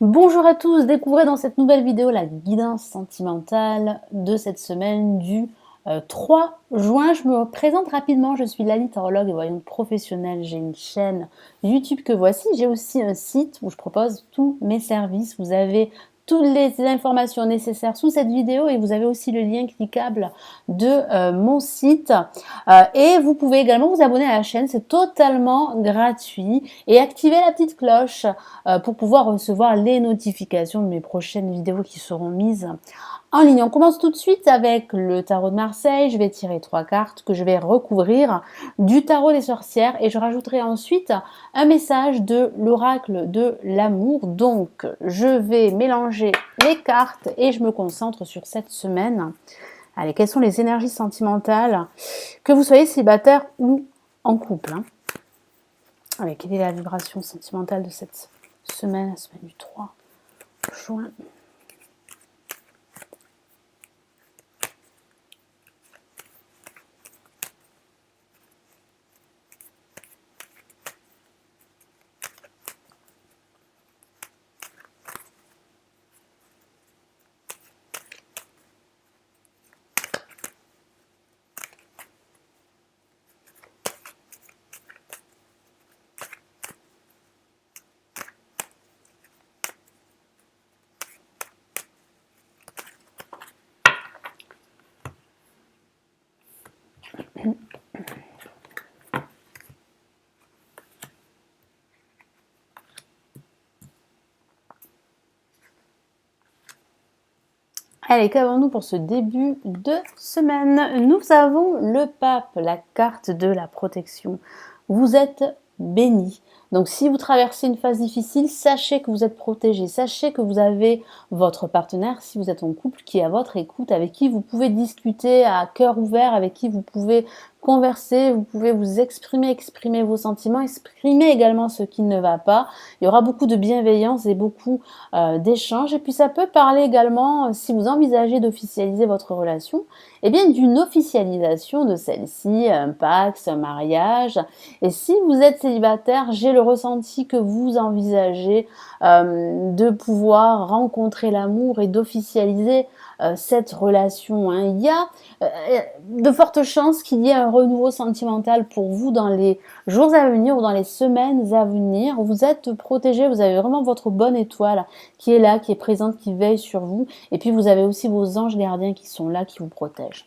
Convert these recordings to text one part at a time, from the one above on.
Bonjour à tous, découvrez dans cette nouvelle vidéo la guidance sentimentale de cette semaine du 3 juin. Je me présente rapidement, je suis Lali, tarologue et voyante professionnelle. J'ai une chaîne YouTube que voici. J'ai aussi un site où je propose tous mes services. Vous avez toutes les informations nécessaires sous cette vidéo et vous avez aussi le lien cliquable de mon site. Et vous pouvez également vous abonner à la chaîne, c'est totalement gratuit. Et activer la petite cloche pour pouvoir recevoir les notifications de mes prochaines vidéos qui seront mises en ligne. On commence tout de suite avec le tarot de Marseille. Je vais tirer 3 cartes que je vais recouvrir du tarot des sorcières et je rajouterai ensuite un message de l'oracle de l'amour. Donc, je vais mélanger les cartes et je me concentre sur cette semaine. Allez, quelles sont les énergies sentimentales, que vous soyez célibataire ou en couple, hein. Allez, quelle est la vibration sentimentale de cette semaine, la semaine du 3 juin? Allez, qu'avons-nous pour ce début de semaine? Nous avons le pape, la carte de la protection. Vous êtes béni. Donc si vous traversez une phase difficile, sachez que vous êtes protégé. Sachez que vous avez votre partenaire, si vous êtes en couple, qui est à votre écoute, avec qui vous pouvez discuter à cœur ouvert, avec qui vous pouvez converser, vous pouvez vous exprimer vos sentiments, exprimer également ce qui ne va pas. Il y aura beaucoup de bienveillance et beaucoup d'échanges. Et puis ça peut parler également, si vous envisagez d'officialiser votre relation, eh bien d'une officialisation de celle-ci, un pax, un mariage. Et si vous êtes célibataire, j'ai le ressenti que vous envisagez de pouvoir rencontrer l'amour et d'officialiser cette relation, hein. Il y a de fortes chances qu'il y ait un renouveau sentimental pour vous dans les jours à venir ou dans les semaines à venir. Vous êtes protégé, vous avez vraiment votre bonne étoile qui est là, qui est présente, qui veille sur vous. Et puis vous avez aussi vos anges gardiens qui sont là, qui vous protègent.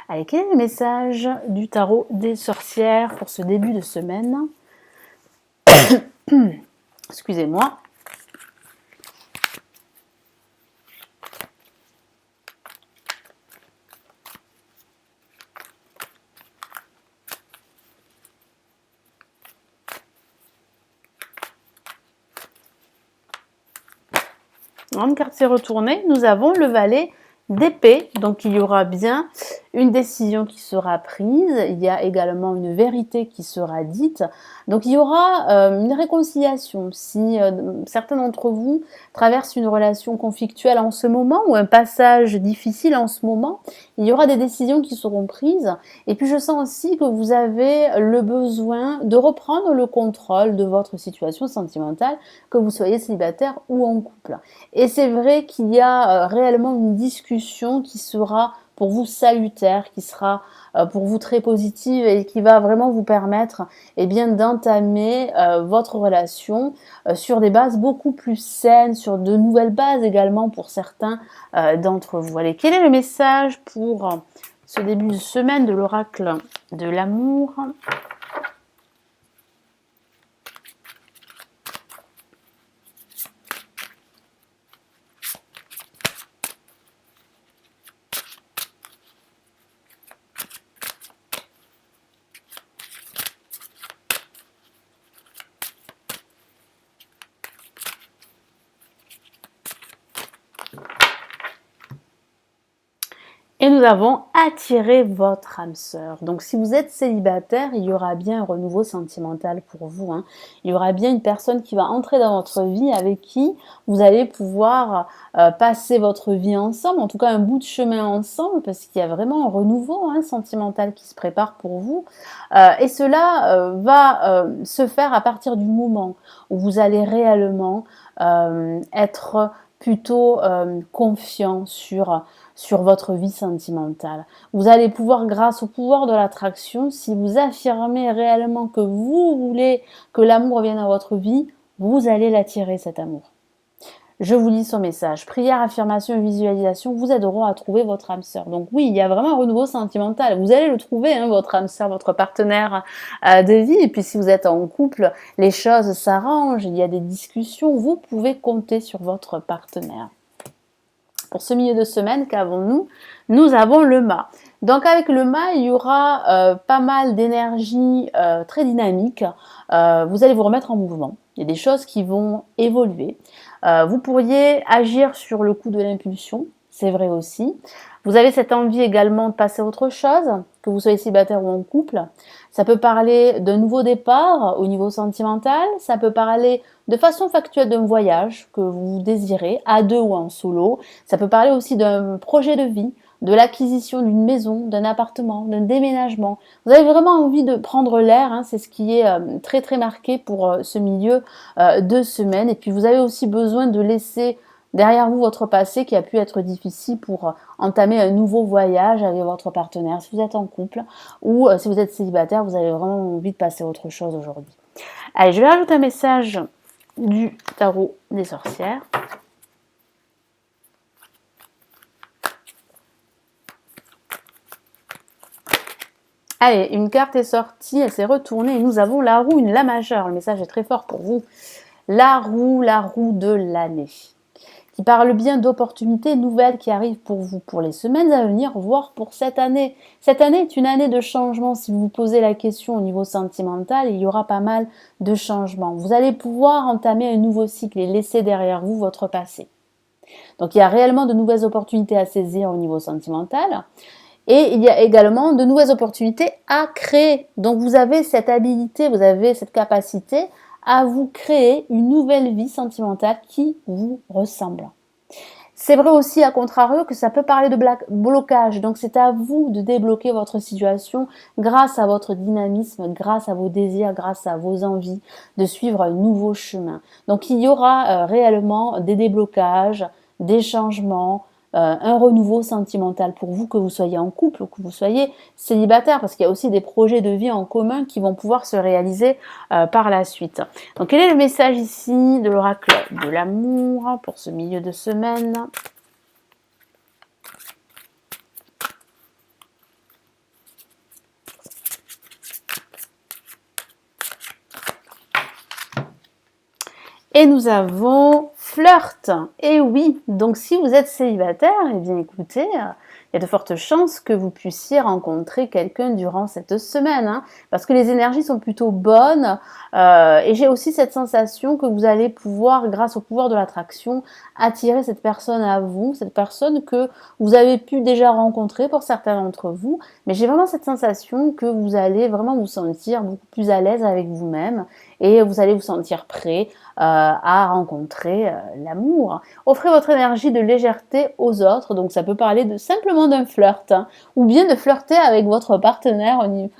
Allez, quel est le message du tarot des sorcières pour ce début de semaine? Excusez-moi. Une carte s'est retournée. Nous avons le valet d'épée. Donc il y aura bien une décision qui sera prise. Il y a également une vérité qui sera dite. Donc il y aura une réconciliation. Si certains d'entre vous traversent une relation conflictuelle en ce moment ou un passage difficile en ce moment, il y aura des décisions qui seront prises. Et puis je sens aussi que vous avez le besoin de reprendre le contrôle de votre situation sentimentale, que vous soyez célibataire ou en couple. Et c'est vrai qu'il y a réellement une discussion qui sera pour vous salutaire, qui sera pour vous très positive et qui va vraiment vous permettre eh bien, d'entamer votre relation sur des bases beaucoup plus saines, sur de nouvelles bases également pour certains d'entre vous. Allez, quel est le message pour ce début de semaine de l'oracle de l'amour? Et nous avons attiré votre âme sœur. Donc si vous êtes célibataire, il y aura bien un renouveau sentimental pour vous, hein. Il y aura bien une personne qui va entrer dans votre vie avec qui vous allez pouvoir passer votre vie ensemble, en tout cas un bout de chemin ensemble, parce qu'il y a vraiment un renouveau, hein, sentimental qui se prépare pour vous. Et cela va se faire à partir du moment où vous allez réellement être plutôt confiant sur votre vie sentimentale. Vous allez pouvoir, grâce au pouvoir de l'attraction, si vous affirmez réellement que vous voulez que l'amour vienne dans votre vie, vous allez l'attirer, cet amour. Je vous lis son message. Prière, affirmation et visualisation vous aideront à trouver votre âme sœur. Donc oui, il y a vraiment un renouveau sentimental. Vous allez le trouver, hein, votre âme sœur, votre partenaire de vie. Et puis si vous êtes en couple, les choses s'arrangent, il y a des discussions. Vous pouvez compter sur votre partenaire. Pour ce milieu de semaine, qu'avons-nous? Nous avons le mât. Donc avec le mât, il y aura pas mal d'énergie très dynamique. Vous allez vous remettre en mouvement. Il y a des choses qui vont évoluer. Vous pourriez agir sur le coup de l'impulsion, c'est vrai aussi. Vous avez cette envie également de passer à autre chose, que vous soyez célibataire ou en couple. Ça peut parler d'un nouveau départ au niveau sentimental. Ça peut parler de façon factuelle d'un voyage que vous désirez, à deux ou en solo. Ça peut parler aussi d'un projet de vie, de l'acquisition d'une maison, d'un appartement, d'un déménagement. Vous avez vraiment envie de prendre l'air, hein, c'est ce qui est très très marqué pour ce milieu de semaine. Et puis vous avez aussi besoin de laisser derrière vous votre passé qui a pu être difficile pour entamer un nouveau voyage avec votre partenaire. Si vous êtes en couple ou si vous êtes célibataire, vous avez vraiment envie de passer à autre chose aujourd'hui. Allez, je vais rajouter un message du tarot des sorcières. Allez, une carte est sortie, elle s'est retournée et nous avons la roue, la majeure. Le message est très fort pour vous. La roue de l'année, qui parle bien d'opportunités nouvelles qui arrivent pour vous, pour les semaines à venir, voire pour cette année. Cette année est une année de changement. Si vous vous posez la question au niveau sentimental, il y aura pas mal de changements. Vous allez pouvoir entamer un nouveau cycle et laisser derrière vous votre passé. Donc il y a réellement de nouvelles opportunités à saisir au niveau sentimental. Et il y a également de nouvelles opportunités à créer. Donc vous avez cette habilité, vous avez cette capacité à vous créer une nouvelle vie sentimentale qui vous ressemble. C'est vrai aussi, à contrario, que ça peut parler de blocage. Donc c'est à vous de débloquer votre situation grâce à votre dynamisme, grâce à vos désirs, grâce à vos envies de suivre un nouveau chemin. Donc il y aura réellement des déblocages, des changements, un renouveau sentimental pour vous, que vous soyez en couple ou que vous soyez célibataire, parce qu'il y a aussi des projets de vie en commun qui vont pouvoir se réaliser par la suite. Donc quel est le message ici de l'oracle de l'amour pour ce milieu de semaine? Et nous avons flirt. Et oui, donc si vous êtes célibataire, eh bien écoutez, il y a de fortes chances que vous puissiez rencontrer quelqu'un durant cette semaine, hein, parce que les énergies sont plutôt bonnes. Et j'ai aussi cette sensation que vous allez pouvoir, grâce au pouvoir de l'attraction, attirer cette personne à vous, cette personne que vous avez pu déjà rencontrer pour certains d'entre vous. Mais j'ai vraiment cette sensation que vous allez vraiment vous sentir beaucoup plus à l'aise avec vous-même et vous allez vous sentir prêt à rencontrer l'amour. Offrez votre énergie de légèreté aux autres, donc ça peut parler de simplement d'un flirt, hein, ou bien de flirter avec votre partenaire au niveau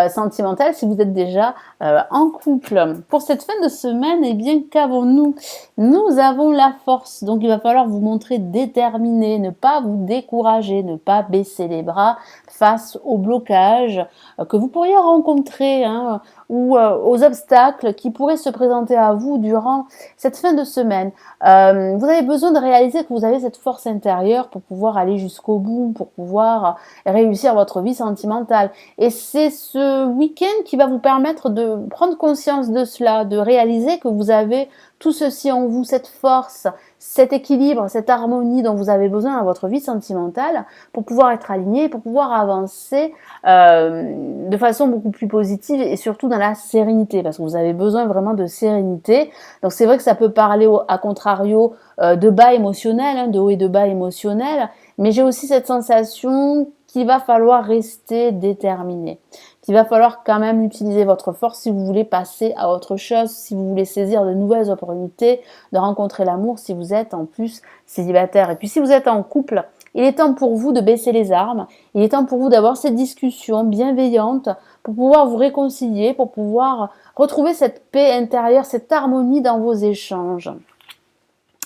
sentimental si vous êtes déjà en couple. Pour cette fin de semaine, eh bien qu'avons-nous? Nous avons la force, donc il va falloir vous montrer déterminé, ne pas vous décourager, ne pas baisser les bras face aux blocages que vous pourriez rencontrer, hein, ou aux obstacles qui pourraient se présenter à vous durant cette fin de semaine. Vous avez besoin de réaliser que vous avez cette force intérieure pour pouvoir aller jusqu'au bout, pour pouvoir réussir votre vie sentimentale. Et c'est ce week-end qui va vous permettre de prendre conscience de cela, de réaliser que vous avez tout ceci en vous, cette force, cet équilibre, cette harmonie dont vous avez besoin dans votre vie sentimentale pour pouvoir être aligné, pour pouvoir avancer de façon beaucoup plus positive et surtout dans la sérénité, parce que vous avez besoin vraiment de sérénité. Donc c'est vrai que ça peut parler à contrario de bas émotionnel, hein, de haut et de bas émotionnel, mais j'ai aussi cette sensation qu'il va falloir rester déterminé, qu'il va falloir quand même utiliser votre force si vous voulez passer à autre chose, si vous voulez saisir de nouvelles opportunités, de rencontrer l'amour si vous êtes en plus célibataire. Et puis si vous êtes en couple, il est temps pour vous de baisser les armes, il est temps pour vous d'avoir cette discussion bienveillante pour pouvoir vous réconcilier, pour pouvoir retrouver cette paix intérieure, cette harmonie dans vos échanges.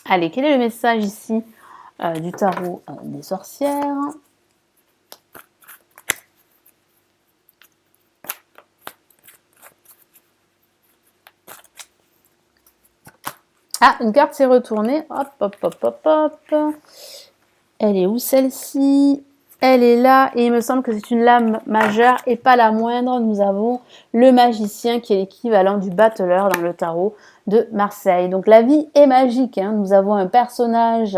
Allez, quel est le message ici du tarot des sorcières? Ah, une carte s'est retournée. Hop, hop, hop, hop, hop. Elle est où celle-ci? Elle est là et il me semble que c'est une lame majeure et pas la moindre. Nous avons le magicien qui est l'équivalent du battleur dans le tarot de Marseille. Donc la vie est magique. Hein. Nous avons un personnage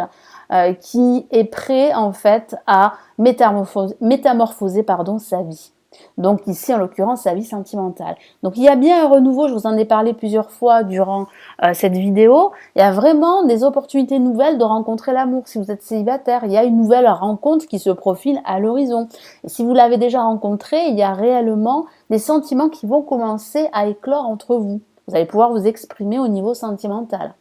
qui est prêt en fait à métamorphoser sa vie. Donc ici, en l'occurrence, sa vie sentimentale. Donc il y a bien un renouveau, je vous en ai parlé plusieurs fois durant cette vidéo. Il y a vraiment des opportunités nouvelles de rencontrer l'amour. Si vous êtes célibataire, il y a une nouvelle rencontre qui se profile à l'horizon. Et si vous l'avez déjà rencontré, il y a réellement des sentiments qui vont commencer à éclore entre vous. Vous allez pouvoir vous exprimer au niveau sentimental.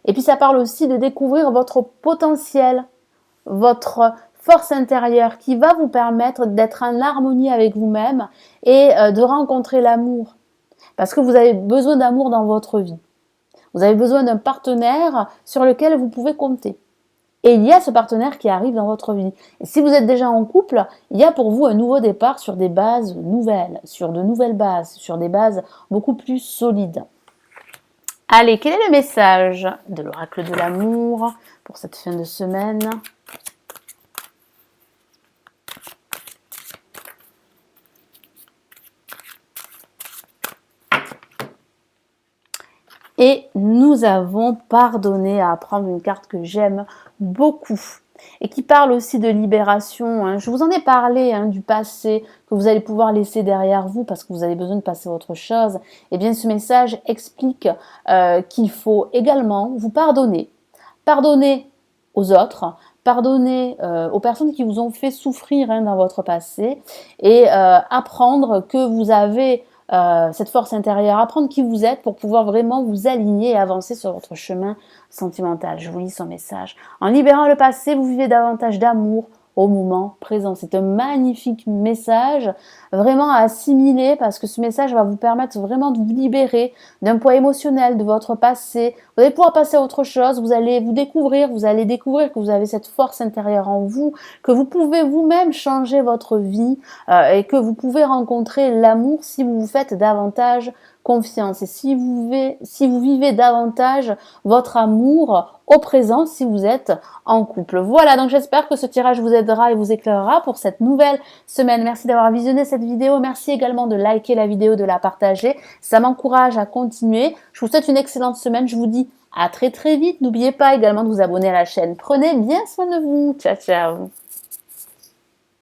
Et puis ça parle aussi de découvrir votre potentiel, votre force intérieure qui va vous permettre d'être en harmonie avec vous-même et de rencontrer l'amour. Parce que vous avez besoin d'amour dans votre vie. Vous avez besoin d'un partenaire sur lequel vous pouvez compter. Et il y a ce partenaire qui arrive dans votre vie. Et si vous êtes déjà en couple, il y a pour vous un nouveau départ sur des bases nouvelles, sur de nouvelles bases, sur des bases beaucoup plus solides. Allez, quel est le message de l'oracle de l'amour pour cette fin de semaine ? Et nous avons pardonné à apprendre une carte que j'aime beaucoup et qui parle aussi de libération. Je vous en ai parlé du passé que vous allez pouvoir laisser derrière vous parce que vous avez besoin de passer à autre chose. Et bien ce message explique qu'il faut également vous pardonner. Pardonner aux autres, pardonner aux personnes qui vous ont fait souffrir dans votre passé et apprendre que vous avez cette force intérieure, apprendre qui vous êtes pour pouvoir vraiment vous aligner et avancer sur votre chemin sentimental. Je vous lis son message. En libérant le passé, vous vivez davantage d'amour au moment présent. C'est un magnifique message vraiment à assimiler parce que ce message va vous permettre vraiment de vous libérer d'un poids émotionnel de votre passé. Vous allez pouvoir passer à autre chose, vous allez découvrir que vous avez cette force intérieure en vous, que vous pouvez vous-même changer votre vie et que vous pouvez rencontrer l'amour si vous vous faites davantage confiance et si vous vivez davantage votre amour au présent si vous êtes en couple. Voilà, donc j'espère que ce tirage vous aidera et vous éclairera pour cette nouvelle semaine. Merci d'avoir visionné cette vidéo. Merci également de liker la vidéo, de la partager. Ça m'encourage à continuer. Je vous souhaite une excellente semaine. Je vous dis à très très vite. N'oubliez pas également de vous abonner à la chaîne. Prenez bien soin de vous. Ciao, ciao.